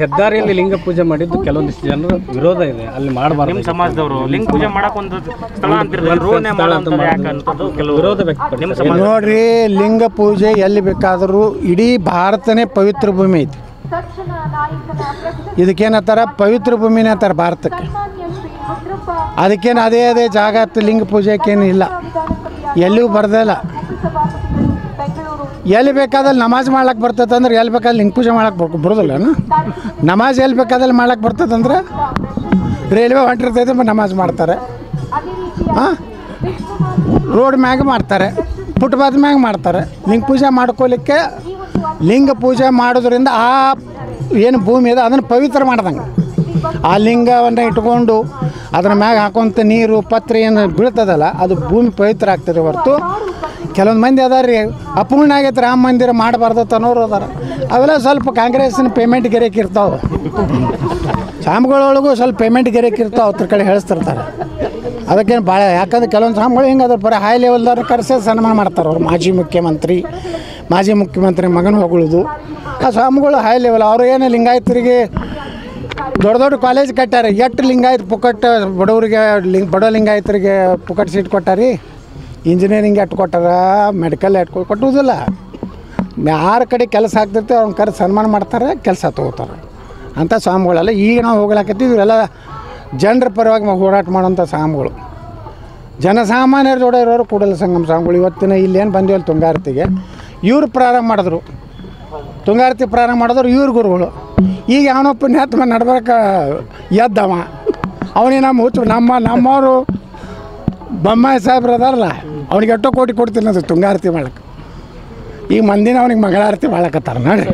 ಹೆದ್ದಾರಿಯಲ್ಲಿ ಲಿಂಗ ಪೂಜೆ ಮಾಡಿದ್ದು ಕೆಲವೊಂದಿಷ್ಟು ಜನರು ವಿರೋಧ ಇದೆ, ಅಲ್ಲಿ ಮಾಡಬಾರ್ದು. ನಿಮ್ಮ ಸಮಾಜದವರು ಲಿಂಗ ಪೂಜೆ ಮಾಡಕ್ಕೆ ಒಂದು ಸ್ಥಳ ಅಂತಿರ್ತಾರೆ, ಕೆಲವು ವಿರೋಧ ವ್ಯಕ್ತಪಡಿಸ್ತಾರೆ. ನೋಡ್ರಿ, ಲಿಂಗ ಪೂಜೆ ಎಲ್ಲಿ ಬೇಕಾದರೂ ಇಡೀ ಭಾರತನೇ ಪವಿತ್ರ ಭೂಮಿ ಐತಿ. ಇದಕ್ಕೇನತ್ತಾರ ಪವಿತ್ರ ಭೂಮಿನೇ ಅಂತಾರೆ ಭಾರತಕ್ಕೆ. ಅದಕ್ಕೇನು ಅದೇ ಜಾಗ ಲಿಂಗ ಪೂಜೆಗೇನು ಇಲ್ಲ, ಎಲ್ಲಿಯೂ ಬರ್ದಲ್ಲ. ಎಲ್ಲಿ ಬೇಕಾದಲ್ಲಿ ನಮಾಜ್ ಮಾಡ್ಲಿಕ್ಕೆ ಬರ್ತದೆ ಅಂದ್ರೆ ಎಲ್ಲಿ ಬೇಕಾದ್ರೆ ಲಿಂಗ ಪೂಜೆ ಮಾಡಕ್ಕೆ ಬರೋದಿಲ್ಲ. ನಮಾಜ್ ಎಲ್ಲಿ ಬೇಕಾದಲ್ಲಿ ಮಾಡ್ಲಿಕ್ಕೆ ಬರ್ತದಂದ್ರೆ ರೈಲ್ವೆ ಹೊಂಟಿರ್ತೈತೆ ನಮಾಜ್ ಮಾಡ್ತಾರೆ, ರೋಡ್ ಮ್ಯಾಗ ಮಾಡ್ತಾರೆ, ಫುಟ್ಪಾತ್ ಮ್ಯಾಗ ಮಾಡ್ತಾರೆ. ಲಿಂಗ ಪೂಜೆ ಮಾಡ್ಕೊಳ್ಳಿಕ್ಕೆ ಲಿಂಗ ಪೂಜೆ ಮಾಡೋದ್ರಿಂದ ಆ ಏನು ಭೂಮಿ ಇದೆ ಅದನ್ನು ಪವಿತ್ರ ಮಾಡ್ದಂಗೆ. ಆ ಲಿಂಗವನ್ನು ಇಟ್ಕೊಂಡು ಅದರ ಮ್ಯಾಗ ಹಾಕೋಂಥ ನೀರು ಪತ್ರ ಏನು ಬೀಳ್ತದಲ್ಲ ಅದು ಭೂಮಿ ಪವಿತ್ರ ಆಗ್ತದೆ ಹೊರತು ಕೆಲವೊಂದು ಮಂದಿ ಅದಾರ ರೀ ಅಪೂರ್ಣ ಆಗೈತೆ ರಾಮ ಮಂದಿರ ಮಾಡಬಾರ್ದು ಅನ್ನೋರು ಅದಾರ. ಅವೆಲ್ಲ ಸ್ವಲ್ಪ ಕಾಂಗ್ರೆಸ್ಸಿನ ಪೇಮೆಂಟ್ ಗಿರಕ್ಕೆ ಇರ್ತಾವೆ, ಸ್ವಾಮಿಗಳೊಳಗೂ ಸ್ವಲ್ಪ ಪೇಮೆಂಟ್ ಗಿರಕ್ಕೆ ಇರ್ತಾವೆ, ಅವ್ರ ಕಡೆ ಹೇಳಿಸ್ತಿರ್ತಾರೆ. ಅದಕ್ಕೇನು ಭಾಳ ಯಾಕಂದ್ರೆ ಕೆಲವೊಂದು ಸ್ವಾಮಿಗಳು ಹಿಂಗೆ ಅದ್ರ ಬರೀ ಹೈ ಲೆವೆಲ್ದವ್ರು ಕರೆಸಿ ಸನ್ಮಾನ ಮಾಡ್ತಾರೆ. ಅವ್ರು ಮಾಜಿ ಮುಖ್ಯಮಂತ್ರಿ ಮಗನ ಹೊಗಳೋದು ಆ ಸ್ವಾಮಿಗಳು ಹೈ ಲೆವೆಲ್. ಅವರು ಏನು ಲಿಂಗಾಯತರಿಗೆ ದೊಡ್ಡ ಕಾಲೇಜ್ ಕಟ್ಟಾರೆ, ಎಷ್ಟು ಲಿಂಗಾಯತ ಪುಕ್ಕಟ್ ಬಡವರಿಗೆ ಬಡ ಲಿಂಗಾಯತರಿಗೆ ಪುಕ್ಕಟ್ ಸೀಟ್ ಕೊಟ್ಟಾರಿ. ಇಂಜಿನಿಯರಿಂಗ್ ಎಟ್ಟು ಕೊಟ್ಟಾರ, ಮೆಡಿಕಲ್ ಎಟ್ಟು ಕೊಟ್ಟುವುದಿಲ್ಲ. ಯಾರ ಕಡೆ ಕೆಲಸ ಆಗ್ತಿರ್ತೀವಿ ಅವ್ನ ಕರೆ ಸನ್ಮಾನ ಮಾಡ್ತಾರೆ, ಕೆಲಸ ತೊಗೋತಾರೆ ಅಂಥ ಸ್ವಾಮಿಗಳೆಲ್ಲ. ಈಗ ನಾವು ಹೋಗ್ಲಾಕತ್ತೀವಿ, ಇವರೆಲ್ಲ ಜನರ ಪರವಾಗಿ ಹೋರಾಟ ಮಾಡೋಂಥ ಸ್ವಾಮಿಗಳು. ಜನಸಾಮಾನ್ಯರ ಜೋಡ ಇರೋರು ಕೂಡಲ ಸಂಗಮ ಸ್ವಾಮಿಗಳು. ಇವತ್ತಿನ ಇಲ್ಲೇನು ಬಂದಿವಲ್ಲ ತುಂಗಾರತಿಗೆ, ಇವ್ರು ಪ್ರಾರಂಭ ಮಾಡಿದ್ರು. ತುಂಗಾರತಿ ಪ್ರಾರಂಭ ಮಾಡಿದ್ರು ಇವ್ರ ಗುರುಗಳು. ಈಗ ಅವನೊಬ್ಬ ಪುಣ್ಯಾತ್ಮ ನಡ್ಬರ್ಕ ಎದ್ದವ ಅವನಿಗೆ ನಮ್ಮವರು ಬೊಮ್ಮಾಯಿ ಸಾಹೇಬ್ರು ಅದಾರಲ್ಲ ಅವ್ನಿಗೆ ಎಷ್ಟೋ ಕೋಟಿ ಕೊಡ್ತೀನಿ ಅದು ತುಂಗಾರತಿ ಮಾಡಕ್ಕೆ. ಈಗ ಮಂದಿನ ಅವ್ನಿಗೆ ಮಂಗಳಾರತಿ ಮಾಡಕತ್ತಾರ ನೋಡಿ.